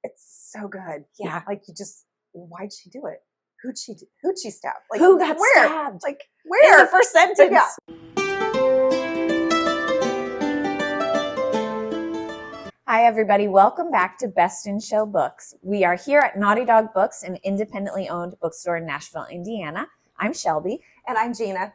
It's so good. Yeah. Like why'd she do it? Who'd she stab? Like Who got where? stabbed? Like where? In the first sentence. Yeah. Hi, everybody. Welcome back to Best in Show Books. We are here at Naughty Dog Books, an independently owned bookstore in Nashville, Indiana. I'm Shelby. And I'm Jeanna.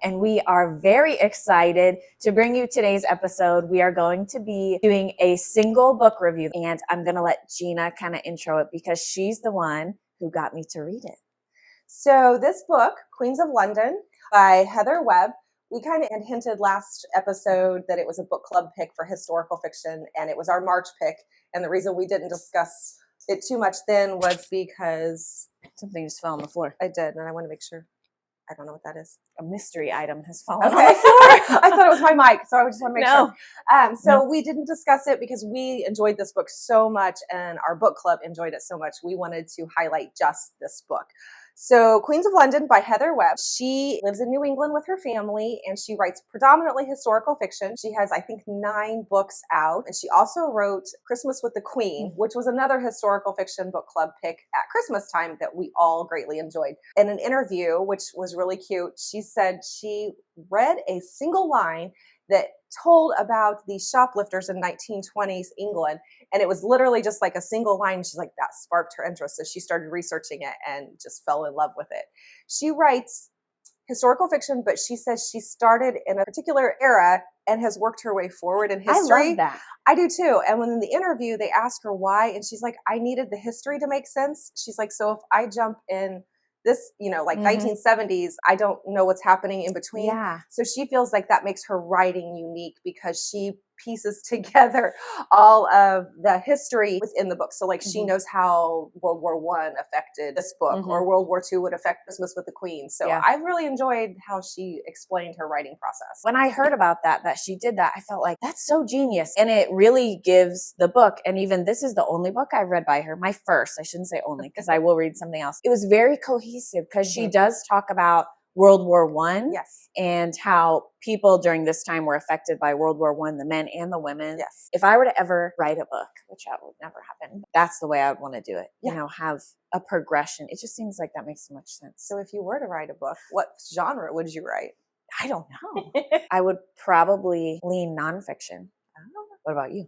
And we are very excited to bring you today's episode. We are going to be doing a single book review, and I'm going to let Jeanna kind of intro it because she's the one who got me to read it. So this book, Queens of London by Heather Webb, we kind of had hinted last episode that it was a book club pick for historical fiction, and it was our March pick. And the reason we didn't discuss it too much then was because something just fell on the floor. I did, and I want to make sure. I don't know what that is. A mystery item has fallen Okay. on the floor. I thought it was my mic, so I just want to make No. sure. So No. we didn't discuss it because we enjoyed this book so much and our book club enjoyed it so much. We wanted to highlight just this book. So Queens of London by Heather Webb. She lives in New England with her family and she writes predominantly historical fiction. She has, I think, 9 books out. And she also wrote Christmas with the Queen, which was another historical fiction book club pick at Christmas time that we all greatly enjoyed. In an interview, which was really cute, she said she read a single line that told about the shoplifters in 1920s England. And it was literally just like a single line. She's like, that sparked her interest. So she started researching it and just fell in love with it. She writes historical fiction, but she says she started in a particular era and has worked her way forward in history. I love that. I do too. And when in the interview, they ask her why, and she's like, I needed the history to make sense. She's like, so if I jump in this, 1970s, I don't know what's happening in between. Yeah. So she feels like that makes her writing unique because she pieces together all of the history within the book. So like she knows how World War I affected this book or World War II would affect Christmas with the Queen. So Yeah. I really enjoyed how she explained her writing process. When I heard about that she did that, I felt like that's so genius. And it really gives the book, and even this is the only book I've read by her, my first, I shouldn't say only because I will read something else. It was very cohesive because she does talk about World War I Yes. and how people during this time were affected by World War I, the men and the women. Yes. If I were to ever write a book, which that would never happen, that's the way I would want to do it. Yeah. Have a progression. It just seems like that makes so much sense. So if you were to write a book, what genre would you write? I don't know. I would probably lean nonfiction. What about you?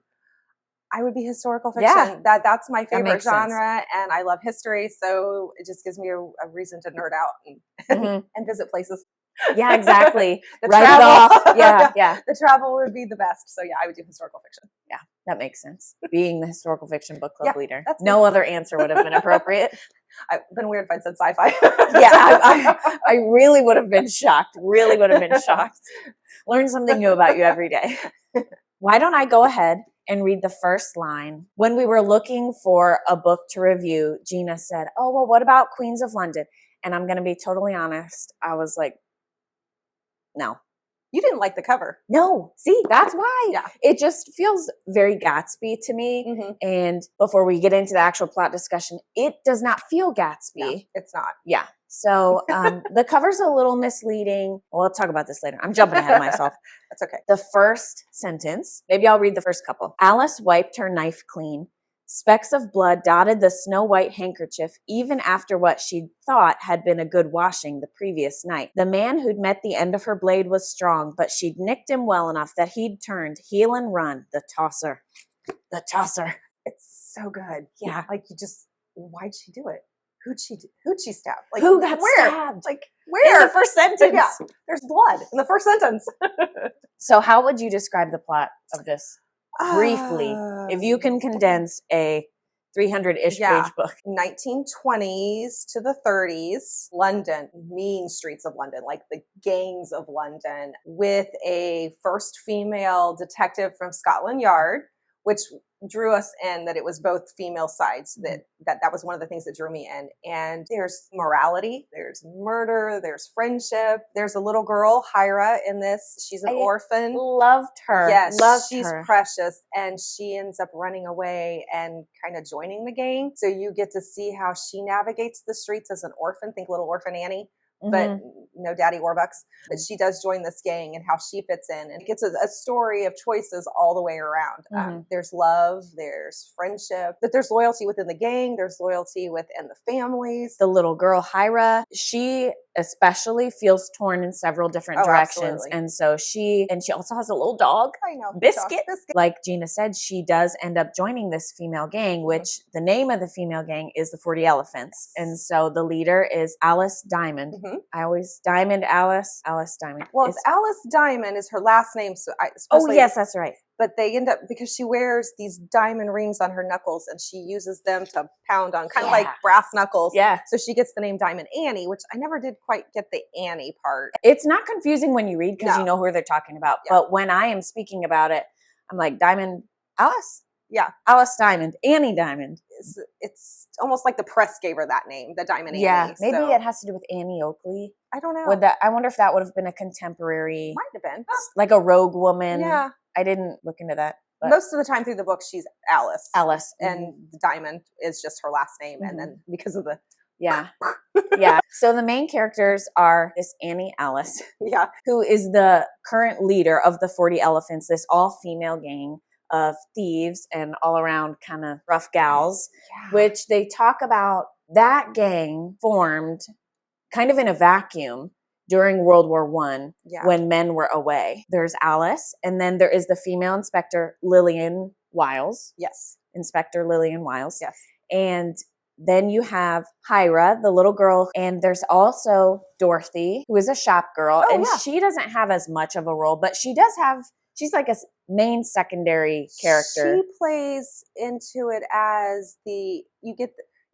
I would be historical fiction. Yeah. That's my favorite makes sense. genre, and I love history, so it just gives me a reason to nerd out and, and visit places. Yeah, exactly. The Write travel. it off. Yeah. The travel would be the best. So yeah, I would do historical fiction. Yeah, that makes sense. Being the historical fiction book club leader. That's no other answer would have been appropriate. I've been weird if I'd said sci-fi. Yeah, I really would have been shocked. Really would have been shocked. Learn something new about you every day. Why don't I go ahead and read the first line? When we were looking for a book to review, Jeanna said, oh, well, what about Queens of London? And I'm going to be totally honest. I was like, no. You didn't like the cover. No. See, that's why. Yeah. It just feels very Gatsby to me. And before we get into the actual plot discussion, it does not feel Gatsby. No, it's not. Yeah. So the cover's a little misleading. Well, we'll talk about this later. I'm jumping ahead of myself. That's okay. The first sentence, maybe I'll read the first couple. Alice wiped her knife clean. Specks of blood dotted the snow-white handkerchief even after what she'd thought had been a good washing the previous night. The man who'd met the end of her blade was strong, but she'd nicked him well enough that he'd turned heel and run. The tosser. The tosser. It's so good. Yeah. Like why'd she do it? Who'd she stab? Like who got where? stabbed? Like where? In the first sentence. Yeah. There's blood in the first sentence. So how would you describe the plot of this? Briefly, if you can condense a 300-ish page book. 1920s to the 30s, London, mean streets of London, like the gangs of London, with a first female detective from Scotland Yard, which drew us in that it was both female sides, that was one of the things that drew me in. And there's morality, there's murder, there's friendship. There's a little girl, Hira, in this. She's an orphan. Loved her. Yes, she's her. precious, and she ends up running away and kind of joining the gang. So you get to see how she navigates the streets as an orphan. Think Little Orphan Annie. but no Daddy Warbucks. But she does join this gang and how she fits in. And it gets a story of choices all the way around. There's love, there's friendship, but there's loyalty within the gang. There's loyalty within the families. The little girl, Hyra, she especially feels torn in several different directions. Absolutely. And so she also has a little dog, I know. Biscuit. Like Jeanna said, she does end up joining this female gang, which the name of the female gang is the 40 Elephants. And so the leader is Alice Diamond. Alice Diamond. Well, it's Alice Diamond is her last name. So yes, that's right. But they end up, because she wears these diamond rings on her knuckles and she uses them to pound on, kind of like brass knuckles. Yeah. So she gets the name Diamond Annie, which I never did quite get the Annie part. It's not confusing when you read because you know who they're talking about. Yeah. But when I am speaking about it, I'm like, Diamond Alice? Yeah. Alice Diamond, Annie Diamond. It's almost like the press gave her that name, the Diamond Annie. Yeah, maybe it has to do with Annie Oakley. I don't know. I wonder if that would have been a contemporary. Might have been. Like a rogue woman. Yeah. I didn't look into that. But most of the time through the book, she's Alice. And the Diamond is just her last name. And then because of the... Yeah. Yeah. So the main characters are this Annie Alice. Yeah. Who is the current leader of the 40 Elephants, this all-female gang of thieves and all-around kind of rough gals, which they talk about. That gang formed kind of in a vacuum during World War I when men were away. There's Alice, and then there is the female inspector, Lillian Wiles. Yes. Inspector Lillian Wiles. Yes. And then you have Hyra, the little girl, and there's also Dorothy, who is a shop girl, she doesn't have as much of a role, but she does have, she's like a main secondary character. She plays into it as the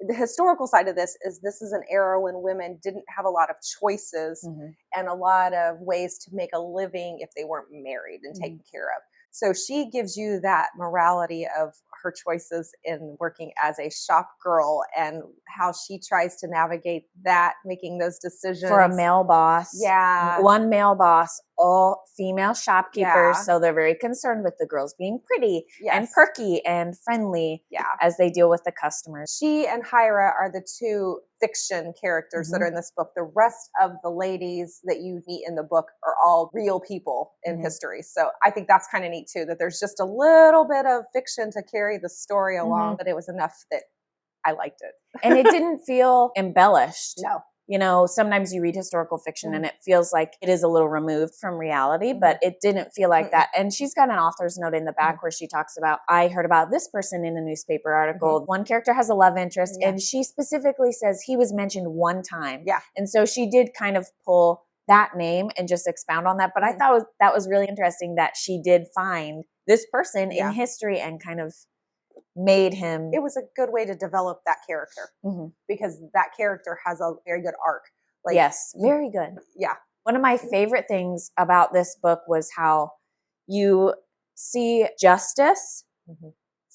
historical side of this is an era when women didn't have a lot of choices and a lot of ways to make a living if they weren't married and taken care of. So she gives you that morality of her choices in working as a shop girl and how she tries to navigate that, making those decisions. For a male boss. Yeah. One male boss, all female shopkeepers. So they're very concerned with the girls being pretty and perky and friendly as they deal with the customers. She and Hyra are the two fiction characters that are in this book. The rest of the ladies that you meet in the book are all real people in history. So I think that's kind of neat too, that there's just a little bit of fiction to carry the story along, but it was enough that I liked it. And it didn't feel embellished. No. You know, sometimes you read historical fiction and it feels like it is a little removed from reality, but it didn't feel like that. And she's got an author's note in the back where she talks about, I heard about this person in a newspaper article. One character has a love interest and she specifically says he was mentioned one time. Yeah. And so she did kind of pull that name and just expound on that. But I thought that was really interesting that she did find this person in history and kind of made him. It was a good way to develop that character because that character has a very good arc. Like, yes, very good. Yeah. One of my favorite things about this book was how you see justice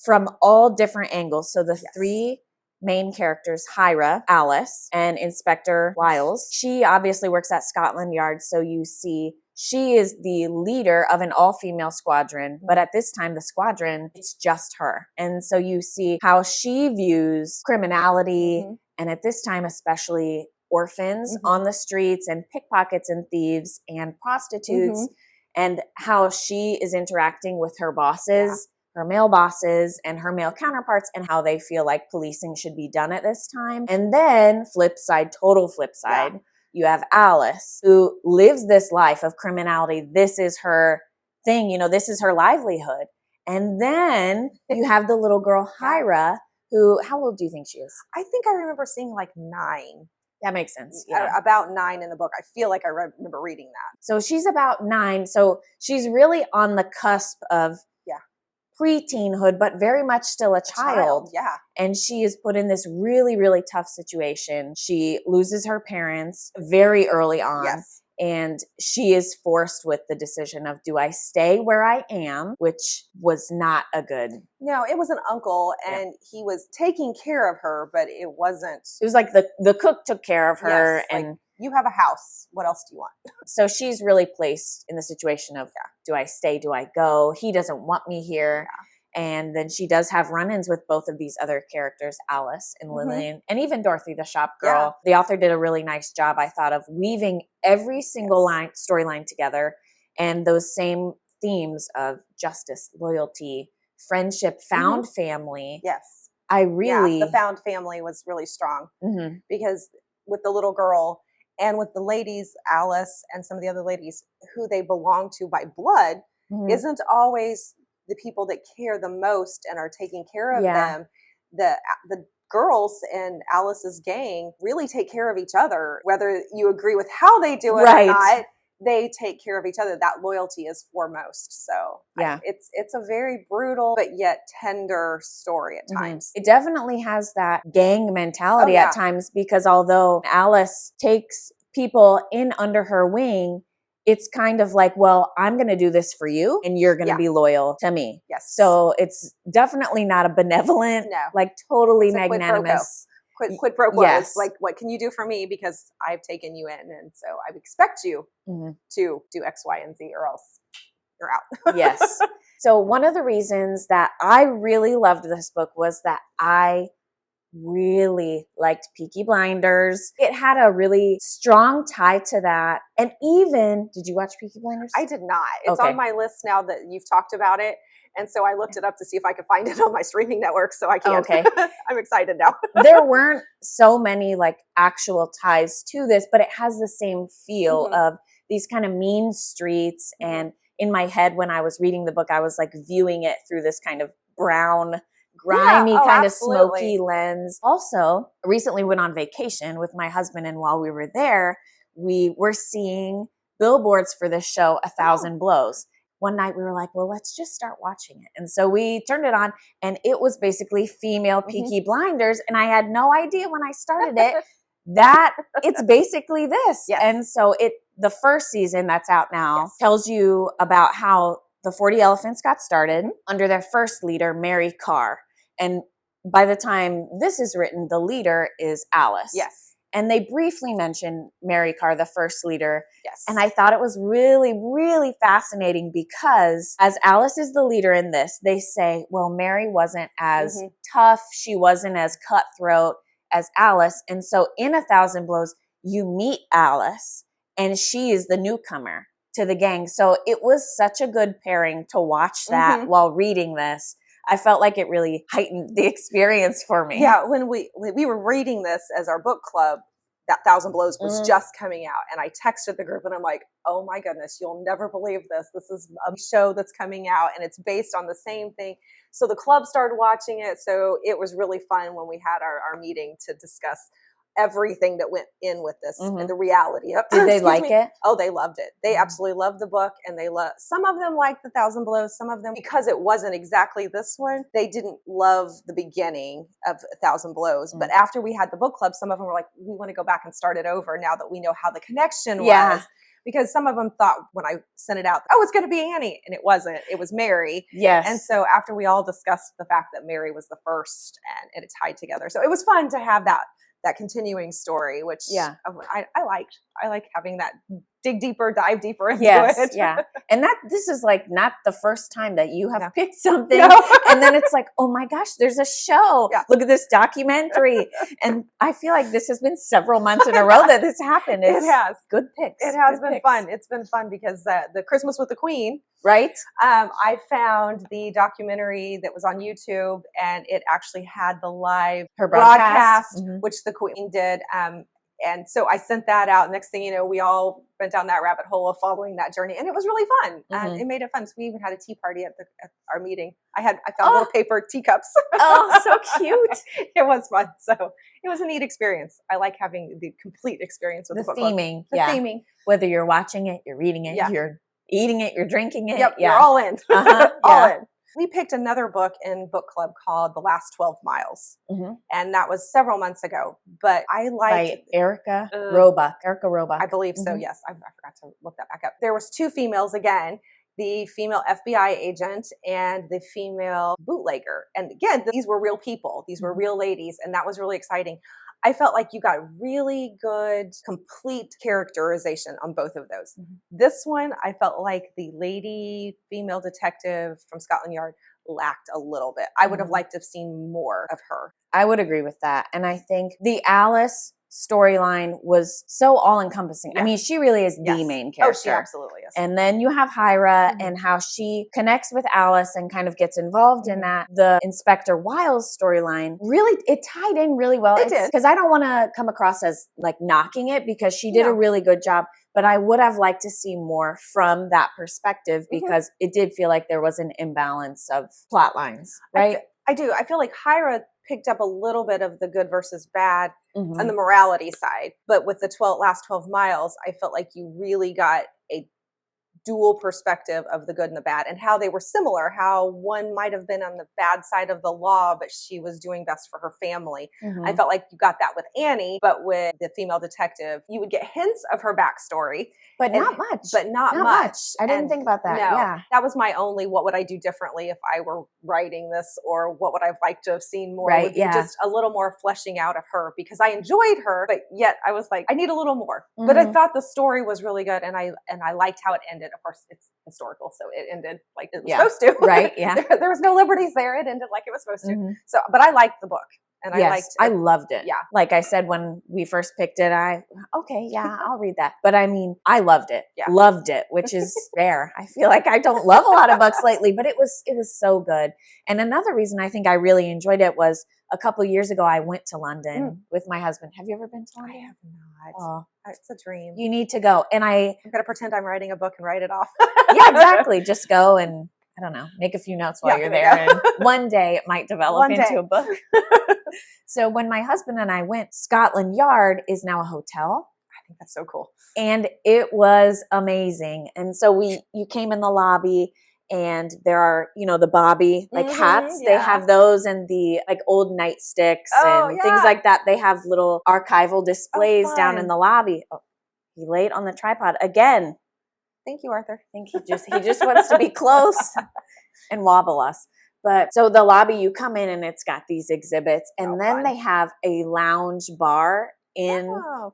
from all different angles. So the three main characters, Hyra, Alice, and Inspector Wiles. She obviously works at Scotland Yard, so you see she is the leader of an all-female squadron, but at this time, the squadron, it's just her. And so you see how she views criminality, and at this time, especially orphans on the streets and pickpockets and thieves and prostitutes, and how she is interacting with her bosses, her male bosses, and her male counterparts, and how they feel like policing should be done at this time. And then total flip side, you have Alice, who lives this life of criminality. This is her thing, this is her livelihood. And then you have the little girl, Hyra, who, how old do you think she is? I think I remember seeing like 9. That makes sense. About 9 in the book. I feel like I remember reading that. So she's about 9. So she's really on the cusp of pre-teenhood, but very much still a child. Yeah. And she is put in this really, really tough situation. She loses her parents very early on. Yes. And she is forced with the decision of, do I stay where I am? Which was not a good. No, it was an uncle and he was taking care of her, but it wasn't. It was like the cook took care of her. Yes, and like, you have a house. What else do you want? So she's really placed in the situation of, do I stay? Do I go? He doesn't want me here. And then she does have run-ins with both of these other characters, Alice and Lillian, and even Dorothy, the shop girl. The author did a really nice job, I thought, of weaving every single storyline together, and those same themes of justice, loyalty, friendship, found family. Yes. I really... the found family was really strong because with the little girl and with the ladies, Alice and some of the other ladies who they belong to by blood, isn't always the people that care the most and are taking care of them. The girls in Alice's gang really take care of each other, whether you agree with how they do it or not. They take care of each other. That loyalty is foremost. So it's a very brutal but yet tender story at times. It definitely has that gang mentality at times, because although Alice takes people in under her wing, it's kind of like, well, I'm going to do this for you and you're going to be loyal to me. Yes. So it's definitely not a benevolent, like totally magnanimous. Quid pro quo. It's like, what can you do for me? Because I've taken you in. And so I expect you to do X, Y, and Z, or else you're out. Yes. So one of the reasons that I really loved this book was that I really liked Peaky Blinders. It had a really strong tie to that. And even, did you watch Peaky Blinders? I did not. It's on my list now that you've talked about it. And so I looked it up to see if I could find it on my streaming network, so I can. Okay. I'm excited now. There weren't so many like actual ties to this, but it has the same feel of these kind of mean streets. And in my head, when I was reading the book, I was like viewing it through this kind of brown, grimy kind of smoky lens. Also, recently went on vacation with my husband, and while we were there, we were seeing billboards for this show, A Thousand Blows. One night we were like, well, let's just start watching it. And so we turned it on, and it was basically female Peaky Blinders. And I had no idea when I started it that it's basically this. And so the first season that's out now tells you about how the 40 Elephants got started under their first leader, Mary Carr. And by the time this is written, the leader is Alice. And they briefly mention Mary Carr, the first leader. And I thought it was really, really fascinating because as Alice is the leader in this, they say, well, Mary wasn't as tough. She wasn't as cutthroat as Alice. And so in A Thousand Blows, you meet Alice, and she is the newcomer to the gang. So it was such a good pairing to watch that while reading this. I felt like it really heightened the experience for me. Yeah, when we were reading this as our book club, that Thousand Blows was just coming out. And I texted the group and I'm like, oh my goodness, you'll never believe this. This is a show that's coming out and it's based on the same thing. So the club started watching it. So it was really fun when we had our meeting to discuss everything that went in with this and the reality of Did they like it? Oh, they loved it. They absolutely loved the book, and some of them liked The Thousand Blows, some of them, because it wasn't exactly this one, they didn't love the beginning of A Thousand Blows. But after we had the book club, some of them were like, we want to go back and start it over now that we know how the connection was. Because some of them thought when I sent it out, oh, it's going to be Annie. And it wasn't. It was Mary. And so after we all discussed the fact that Mary was the first and it tied together. So it was fun to have that continuing story, which I liked. I like having that dig deeper, dive deeper into it. And this is like not the first time that you have picked something and then it's like, oh my gosh, there's a show. Look at this documentary. And I feel like this has been several months in a row that this happened. It has. Good picks. It has been fun. It's been fun because the Christmas with the Queen, I found the documentary that was on YouTube, and it actually had the live broadcast which the Queen did. And so I sent that out. Next thing you know, we all went down that rabbit hole of following that journey, and it was really fun. It made it fun. So we even had a tea party at our meeting. I found little paper teacups. Oh, so cute! It was fun. So it was a neat experience. I like having the complete experience with the book theming. The theming. Whether you're watching it, you're reading it, you're eating it, you're drinking it. You're all in. All in. We picked another book in book club called The Last 12 Miles. And that was several months ago. But I liked... By Erica Roebuck. Erica Roebuck. I believe so, yes. I forgot to look that back up. There was two females again. The female FBI agent and the female bootlegger. And again, these were real people. These were real ladies. And that was really exciting. I felt like you got really good, complete characterization on both of those. This one, I felt like the lady female detective from Scotland Yard lacked a little bit. I would have liked to have seen more of her. I would agree with that. And I think the Alice storyline was so all-encompassing. I mean, she really is the main character. Oh, she absolutely is. And then you have Hira and how she connects with Alice and kind of gets involved in that. The Inspector Wiles storyline, really, it tied in really well. It did. Because I don't want to come across as like knocking it, because she did a really good job. But I would have liked to see more from that perspective, because it did feel like there was an imbalance of plot lines, right? I do. I feel like Hira picked up a little bit of the good versus bad on the morality side. But with the last 12 miles, I felt like you really got a dual perspective of the good and the bad, and how they were similar, how one might have been on the bad side of the law, but she was doing best for her family. I felt like you got that with Annie, but with the female detective, you would get hints of her backstory. But not much. But not much. I didn't think about that. No, yeah. That was my only, what would I do differently if I were writing this, or what would I have liked to have seen more? Right, would be just a little more fleshing out of her, because I enjoyed her, but yet I was like, I need a little more. But I thought the story was really good, and I liked how it ended. Of course, it's historical, so it ended like it was supposed to. Right, yeah. There was no liberties there. It ended like it was supposed to. So, but I liked the book. And I loved it. Yeah. Like I said, when we first picked it, I'll read that. But I mean, I loved it. Yeah. Loved it, which is rare. I feel like I don't love a lot of books lately, but it was so good. And another reason I think I really enjoyed it was a couple years ago, I went to London with my husband. Have you ever been to London? I have not. Oh, it's a dream. you need to go. And I'm going to pretend I'm writing a book and write it off. Yeah, exactly. Just go and, I don't know, make a few notes while you're there. And one day it might develop into a book. So when my husband and I went, Scotland Yard is now a hotel. I think that's so cool. And it was amazing. And so you came in the lobby, and there are, the bobby like hats. They have those, and the like old nightsticks and things like that. They have little archival displays down in the lobby. Oh, he laid on the tripod again. Thank you, Arthur. I think he just wants to be close and wobble us. But so the lobby, you come in and it's got these exhibits, and then they have a lounge bar in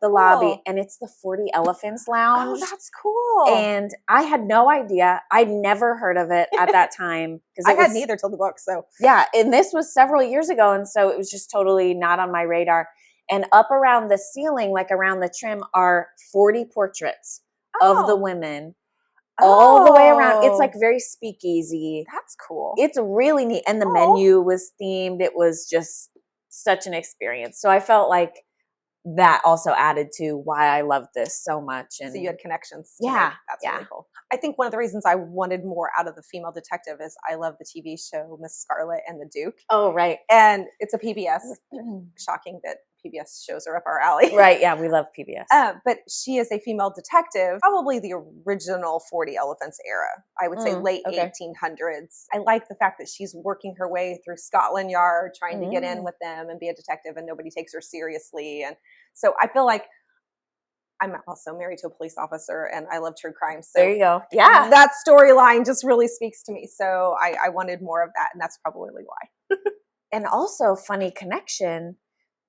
the lobby, and it's the 40 Elephants Lounge. Oh, that's cool. And I had no idea. I'd never heard of it at that time. I hadn't either till the book. So yeah, and this was several years ago, and so it was just totally not on my radar. And up around the ceiling, like around the trim, are 40 portraits of the women. All the way around. It's like very speakeasy. That's cool. It's really neat. And the menu was themed. It was just such an experience. So I felt like that also added to why I loved this so much. And so you had connections. Yeah. That's really cool. I think one of the reasons I wanted more out of the female detective is I love the TV show Miss Scarlet and the Duke. Oh, right. And it's a PBS. Shocking that PBS shows are up our alley. Right. Yeah. We love PBS. But she is a female detective, probably the original 40 Elephants era. I would say late 1800s. I like the fact that she's working her way through Scotland Yard, trying to get in with them and be a detective, and nobody takes her seriously. And so I feel like I'm also married to a police officer, and I love true crime. So there you go. Yeah. That storyline just really speaks to me. So I wanted more of that, and that's probably why. And also, funny connection,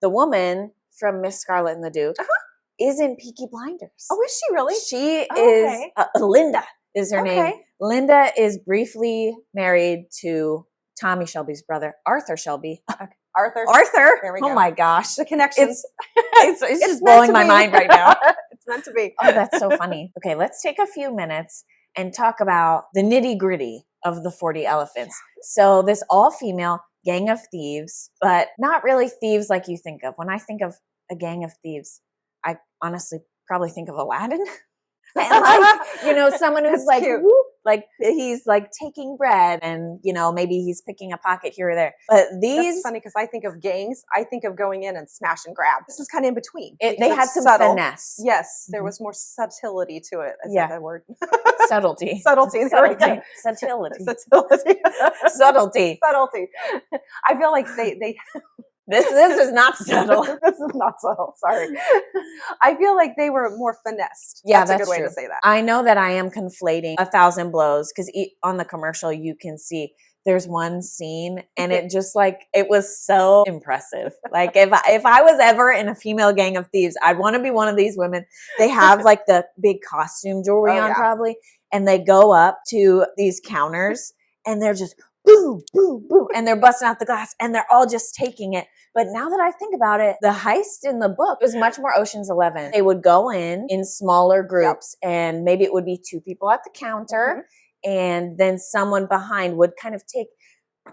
the woman from Miss Scarlet and the Duke is in Peaky Blinders. Oh, is she really? She is, Linda is her name. Linda is briefly married to Tommy Shelby's brother, Arthur Shelby. Arthur. There we go. Oh my gosh. The connections. It's just blowing my mind right now. It's meant to be. Oh, that's so funny. Okay, let's take a few minutes and talk about the nitty gritty of the 40 Elephants. So this all-female gang of thieves, but not really thieves like you think of. When I think of a gang of thieves, I honestly probably think of Aladdin. And like, someone who's like, whoop, like he's like taking bread, and maybe he's picking a pocket here or there. But That's funny, because I think of gangs, I think of going in and smash and grab. This is kind of in between. They had some finesse. Yes, there was more subtlety to it. Is that the word? Subtlety. Subtlety. Subtlety. Subtlety. Subtlety. I feel like they This is not subtle. This is not subtle. Sorry. I feel like they were more finessed. Yeah, that's a good way true. to say that. I know that I am conflating 1,000 blows, because on the commercial you can see there's one scene, and it just it was so impressive. Like if I was ever in a female gang of thieves, I'd want to be one of these women. They have like the big costume jewelry on probably, and they go up to these counters and they're just boom, boom, boom, and they're busting out the glass and they're all just taking it. But now that I think about it, the heist in the book was much more Ocean's 11. They would go in smaller groups, and maybe it would be 2 people at the counter, and then someone behind would kind of take.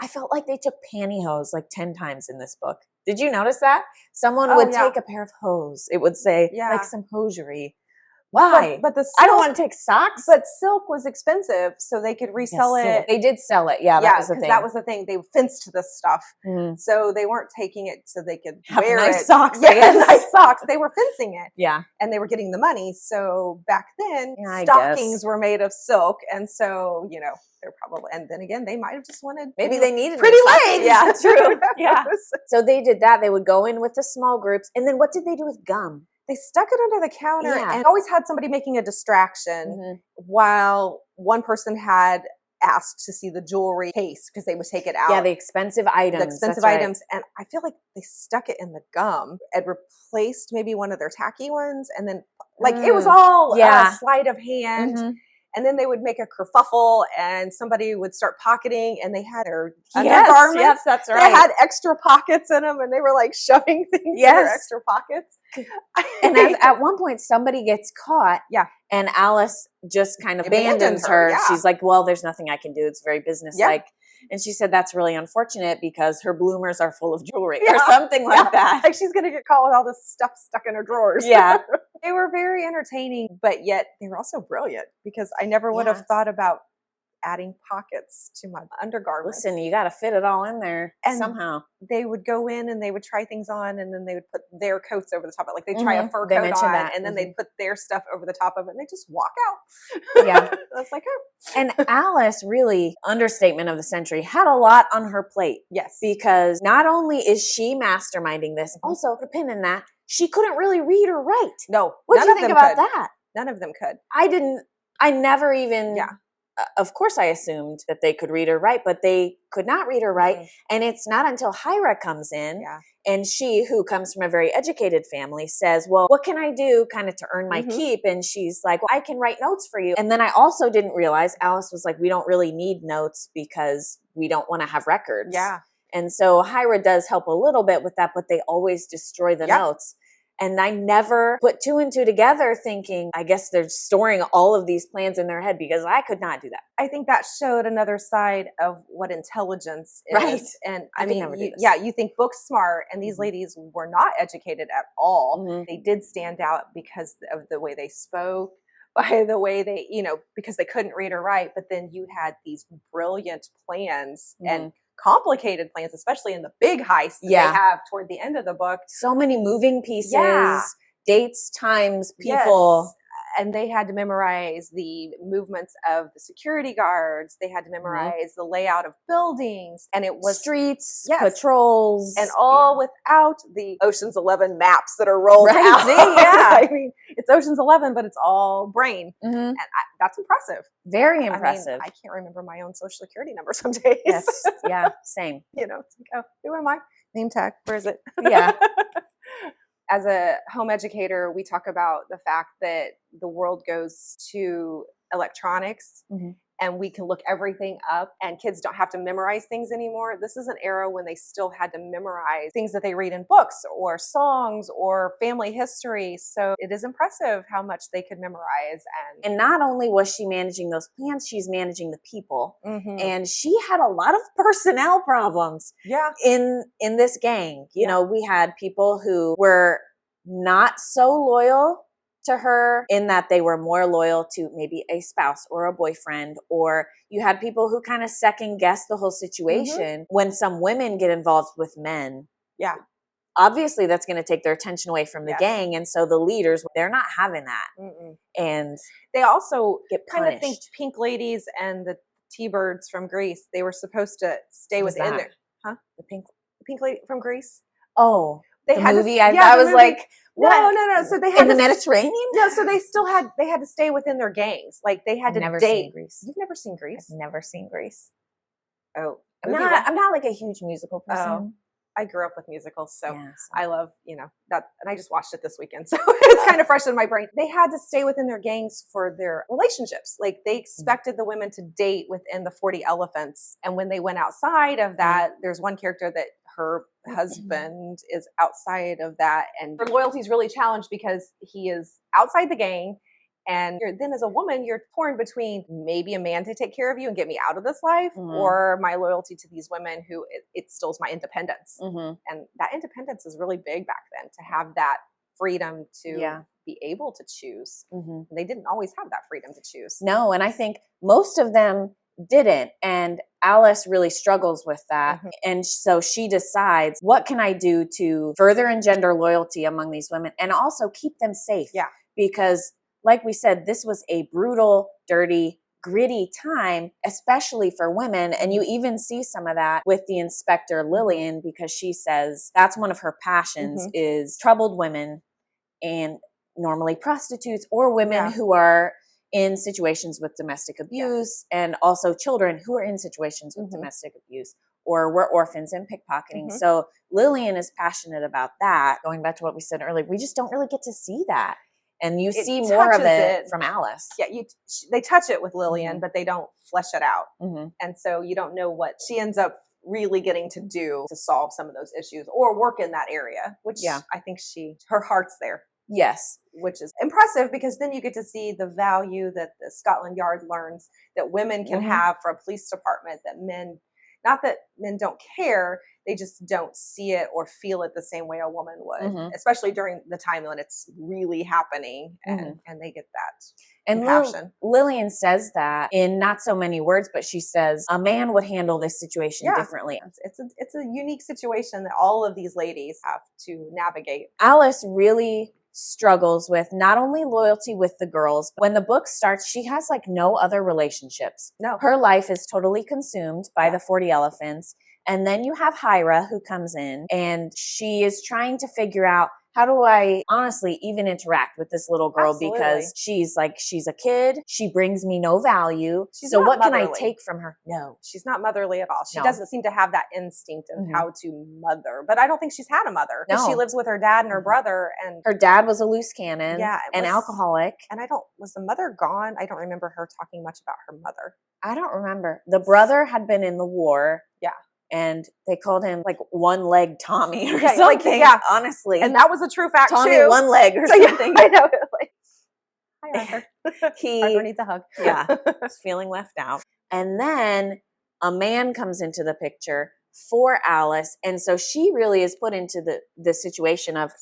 I felt like they took pantyhose like 10 times in this book. Did you notice that? Someone would take a pair of hose. It would say like some hosiery. Why? But the silk, I don't want to take socks. But silk was expensive, so they could resell it. They did sell it. Yeah, that was the thing. That was the thing. They fenced this stuff, so they weren't taking it so they could wear nice socks. Yeah, nice socks. They were fencing it. Yeah, and they were getting the money. So back then, stockings were made of silk, and so they're probably. And then again, they might have just wanted they needed pretty legs. Yeah, true. Yeah. So they did that. They would go in with the small groups, and then what did they do with gum? They stuck it under the counter and always had somebody making a distraction while one person had asked to see the jewelry case because they would take it out. Yeah, the expensive items. And I feel like they stuck it in the gum and replaced maybe one of their tacky ones. And then it was all sleight of hand. And then they would make a kerfuffle and somebody would start pocketing and they had their undergarments. Yes, that's right. They had extra pockets in them and they were like shoving things in their extra pockets. And at one point somebody gets caught. Yeah. And Alice just kind of abandons her. Yeah. She's like, well, there's nothing I can do. It's very businesslike. And she said that's really unfortunate because her bloomers are full of jewelry or something like that. Like she's going to get caught with all this stuff stuck in her drawers. Yeah. They were very entertaining, but yet they were also brilliant because I never would have thought about adding pockets to my undergarments. Listen, you got to fit it all in there somehow. They would go in and they would try things on and then they would put their coats over the top of it. Like they'd try a fur coat on and then they'd put their stuff over the top of it and they just walk out. Yeah. I was like, oh. And Alice, really, understatement of the century, had a lot on her plate. Yes. Because not only is she masterminding this, also, put a pin in that, she couldn't really read or write. No. What do you think about that? None of them could. I never even... Yeah. Of course, I assumed that they could read or write, but they could not read or write. And it's not until Hira comes in and she, who comes from a very educated family, says, well, what can I do kind of to earn my keep? And she's like, well, I can write notes for you. And then I also didn't realize Alice was like, we don't really need notes because we don't want to have records. Yeah. And so Hira does help a little bit with that, but they always destroy the notes. And I never put 2 and 2 together thinking, I guess they're storing all of these plans in their head because I could not do that. I think that showed another side of what intelligence is. Right. And I mean, you think book smart, and these ladies were not educated at all. They did stand out because of the way they spoke, by the way they, because they couldn't read or write, but then you had these brilliant plans and complicated plans, especially in the big heist that they have toward the end of the book. So many moving pieces, dates, times, people. Yes. And they had to memorize the movements of the security guards. They had to memorize the layout of buildings. And it was streets, patrols. And all without the Ocean's 11 maps that are rolled out. See, yeah. I mean, it's Ocean's 11, but it's all brain. And that's impressive. Very impressive. I mean, I can't remember my own social security number some days. Yes. Yeah, same. It's like, oh, who am I? Name tag. Where is it? Yeah. As a home educator, we talk about the fact that the world goes to electronics and we can look everything up and kids don't have to memorize things anymore. This is an era when they still had to memorize things that they read in books or songs or family history. So it is impressive how much they could memorize. And not only was she managing those plans, she's managing the people. And she had a lot of personnel problems in this gang. You know, we had people who were not so loyal to her in that they were more loyal to maybe a spouse or a boyfriend, or you had people who kind of second guess the whole situation. When some women get involved with men, obviously that's going to take their attention away from the gang. And so the leaders, they're not having that. And they also get kind of think Pink Ladies and the T-Birds from Greece, they were supposed to stay within there. Huh? The Pink Lady from Greece? Oh, they the had movie. I was like, what? No. So they had in the Mediterranean. No, so they had to stay within their gangs. Like they had to never date. Seen Grease. You've never seen Grease? I've never seen Grease. Oh, I'm not like a huge musical person. I grew up with musicals, so Yeah, I love, that. And I just watched it this weekend. So it's kind of fresh in my brain. They had to stay within their gangs for their relationships. Like they expected the women to date within the 40 elephants. And when they went outside of that, there's one character that her husband is outside of that. And her loyalty is really challenged because he is outside the gang. And then as a woman, you're torn between maybe a man to take care of you and get me out of this life, or my loyalty to these women who it steals my independence. And that independence is really big back then, to have that freedom to be able to choose. They didn't always have that freedom to choose. No, and I think most of them didn't. And Alice really struggles with that. And so she decides, what can I do to further engender loyalty among these women and also keep them safe? Yeah. Because like we said, this was a brutal, dirty, gritty time, especially for women. And you even see some of that with the inspector Lillian, because she says that's one of her passions is troubled women, and normally prostitutes or women who are in situations with domestic abuse, and also children who are in situations with domestic abuse or were orphans and pickpocketing. So Lillian is passionate about that. Going back to what we said earlier, we just don't really get to see that. And you see more of it from Alice. Yeah, they touch it with Lillian, but they don't flesh it out. And so you don't know what she ends up really getting to do to solve some of those issues or work in that area, which I think her heart's there. Yes. Which is impressive, because then you get to see the value that the Scotland Yard learns that women can have for a police department, that men, not that men don't care, they just don't see it or feel it the same way a woman would, especially during the time when it's really happening, and they get that compassion. Lillian says that in not so many words, but she says a man would handle this situation differently. It's a unique situation that all of these ladies have to navigate. Alice really struggles with not only loyalty with the girls, but when the book starts, she has like no other relationships. No. Her life is totally consumed by the 40 elephants. And then you have Hira, who comes in, and she is trying to figure out, how do I honestly even interact with this little girl? Absolutely. Because she's a kid. She brings me no value. She's so not what motherly. Can I take from her? No. She's not motherly at all. She doesn't seem to have that instinct of how to mother. But I don't think she's had a mother. No. She lives with her dad and her brother. And her dad was a loose cannon, an alcoholic. And was the mother gone? I don't remember her talking much about her mother. I don't remember. The brother had been in the war. Yeah. And they called him like one-legged Tommy or something. Honestly. And that was a true fact Tommy too. one leg or something. I know. Hi, Arthur. Arthur needs a hug. He's feeling left out. And then a man comes into the picture for Alice. And so she really is put into the situation of,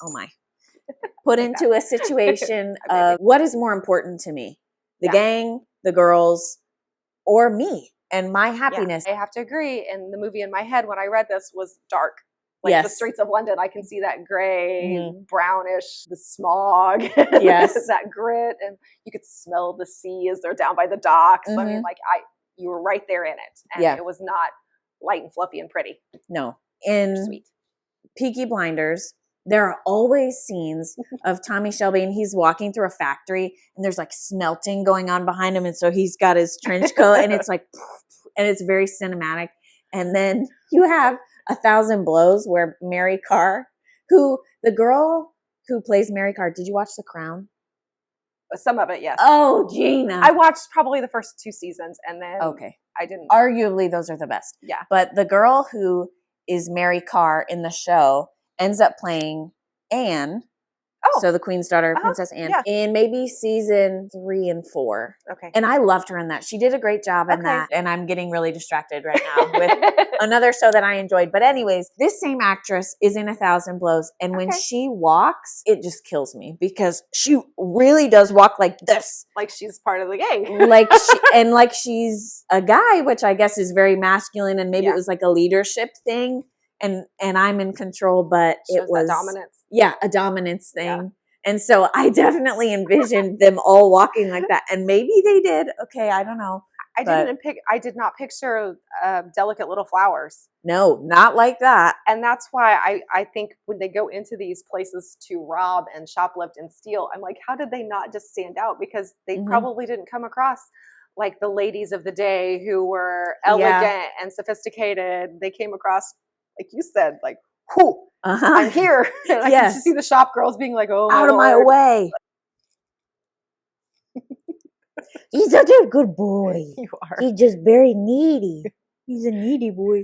put into a situation of what is more important to me? The gang, the girls, or me? And my happiness. I have to agree. And the movie in my head when I read this was dark. Like the streets of London, I can see that gray, brownish, the smog, that grit, and you could smell the sea as they're down by the docks. I mean, you were right there in it, and it was not light and fluffy and pretty. No, in Sweet. Peaky Blinders, there are always scenes of Tommy Shelby, and he's walking through a factory, and there's like smelting going on behind him, and so he's got his trench coat, and it's like, and it's very cinematic. And then you have 1,000 Blows, where Mary Carr, the girl who plays Mary Carr, did you watch The Crown? Some of it, yes. Oh, Jeanna. I watched probably the first 2 seasons, and then I didn't. Arguably, those are the best. Yeah. But the girl who is Mary Carr in the show ends up playing Anne. Oh. So the Queen's daughter, Princess Anne, in maybe season 3 and 4. Okay. And I loved her in that. She did a great job in that. And I'm getting really distracted right now with another show that I enjoyed. But anyways, this same actress is in 1,000 Blows. And when she walks, it just kills me, because she really does walk like this. Like she's part of the gang. like she's a guy, which I guess is very masculine. And maybe it was like a leadership thing. And I'm in control, but it was dominance. Yeah, a dominance thing. Yeah. And so I definitely envisioned them all walking like that. And maybe they did. Okay, I don't know. I did not picture delicate little flowers. No, not like that. And that's why I think when they go into these places to rob and shoplift and steal, I'm like, how did they not just stand out? Because they probably didn't come across like the ladies of the day who were elegant and sophisticated. They came across, like you said, like whew, Uh-huh. I'm here. And I can Yes. just see the shop girls being like, oh, Out of my Lord. way. He's such a good boy. You are. He's just very needy. He's a needy boy.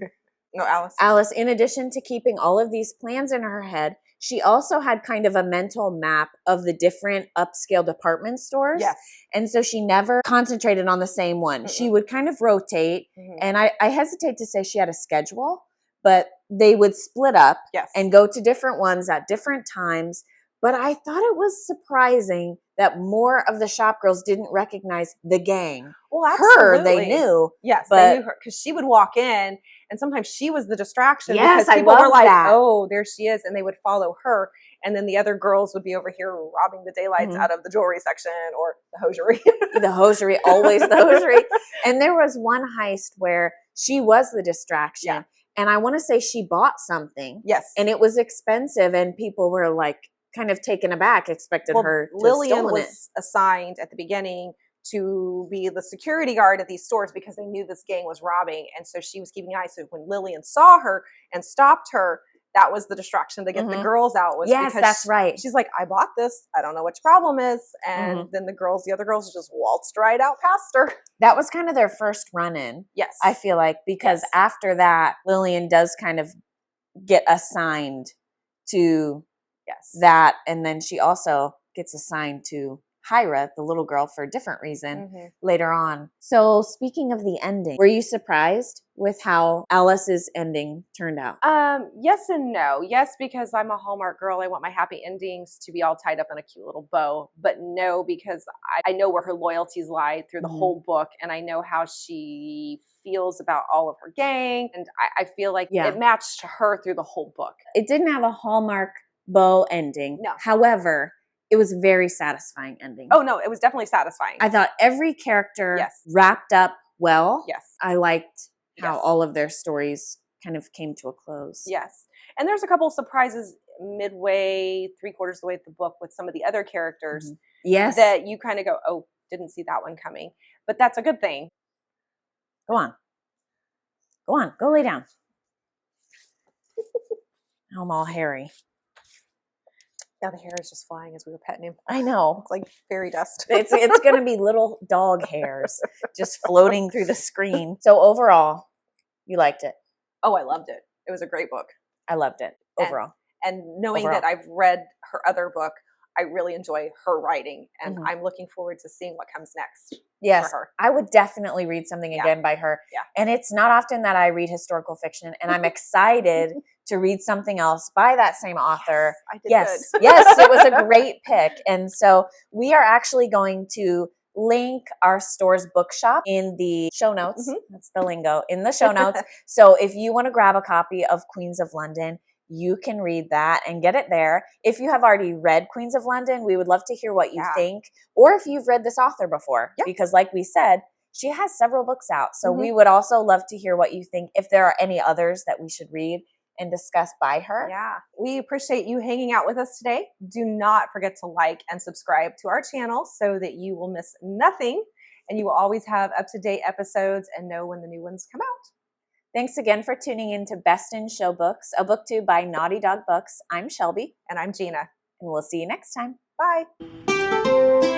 No, Alice. Alice, in addition to keeping all of these plans in her head, she also had kind of a mental map of the different upscale department stores. Yes. And so she never concentrated on the same one. She would kind of rotate. And I hesitate to say she had a schedule, but they would split up and go to different ones at different times. But I thought it was surprising that more of the shop girls didn't recognize the gang. Well, absolutely. Her, they knew. Yes, but they knew her because she would walk in, and sometimes she was the distraction. Yes, because people I were love like, that. "Oh, there she is," and they would follow her. And then the other girls would be over here robbing the daylights out of the jewelry section or the hosiery. The hosiery, always the hosiery. And there was one heist where she was the distraction. Yeah. And I want to say she bought something. Yes. And it was expensive, and people were like kind of taken aback, expected her to Lillian have stolen was assigned at the beginning to be the security guard at these stores because they knew this gang was robbing. And so she was keeping an eye. So when Lillian saw her and stopped her, that was the distraction to get the girls out. Was Yes, because that's right. She's like, I bought this. I don't know what your problem is. And then the other girls just waltzed right out past her. That was kind of their first run-in. Yes. I feel like, because after that, Lillian does kind of get assigned to that. And then she also gets assigned to Hyra, the little girl, for a different reason later on. So speaking of the ending, were you surprised with how Alice's ending turned out? Yes and no. Yes, because I'm a Hallmark girl. I want my happy endings to be all tied up in a cute little bow. But no, because I know where her loyalties lie through the whole book, and I know how she feels about all of her gang, and I feel like it matched her through the whole book. It didn't have a Hallmark bow ending. No. However, it was a very satisfying ending. Oh, no, it was definitely satisfying. I thought every character wrapped up well. Yes. I liked how all of their stories kind of came to a close. Yes. And there's a couple of surprises midway, 3/4 of the way of the book with some of the other characters. Yes. That you kind of go, oh, didn't see that one coming. But that's a good thing. Go on. Go on. Go lay down. I'm all hairy. Yeah, the hair is just flying as we were petting him. I know. It's like fairy dust. It's going to be little dog hairs just floating through the screen. So overall, you liked it. Oh, I loved it. It was a great book. I loved it overall. And knowing that I've read her other book, I really enjoy her writing, and I'm looking forward to seeing what comes next. Yes, for her. I would definitely read something again by her. Yeah. And it's not often that I read historical fiction, and I'm excited to read something else by that same author. Yes, I did good. Yes, it was a great pick. And so we are actually going to link our store's bookshop in the show notes. That's the lingo, in the show notes. So if you want to grab a copy of Queens of London, you can read that and get it there. If you have already read Queens of London, we would love to hear what you think. Or if you've read this author before, because like we said, she has several books out. So we would also love to hear what you think, if there are any others that we should read and discuss by her. Yeah, we appreciate you hanging out with us today. Do not forget to like and subscribe to our channel so that you will miss nothing, and you will always have up-to-date episodes and know when the new ones come out. Thanks again for tuning in to Best in Show Books, a booktube by Naughty Dog Books. I'm Shelby. And I'm Jeanna. And we'll see you next time. Bye.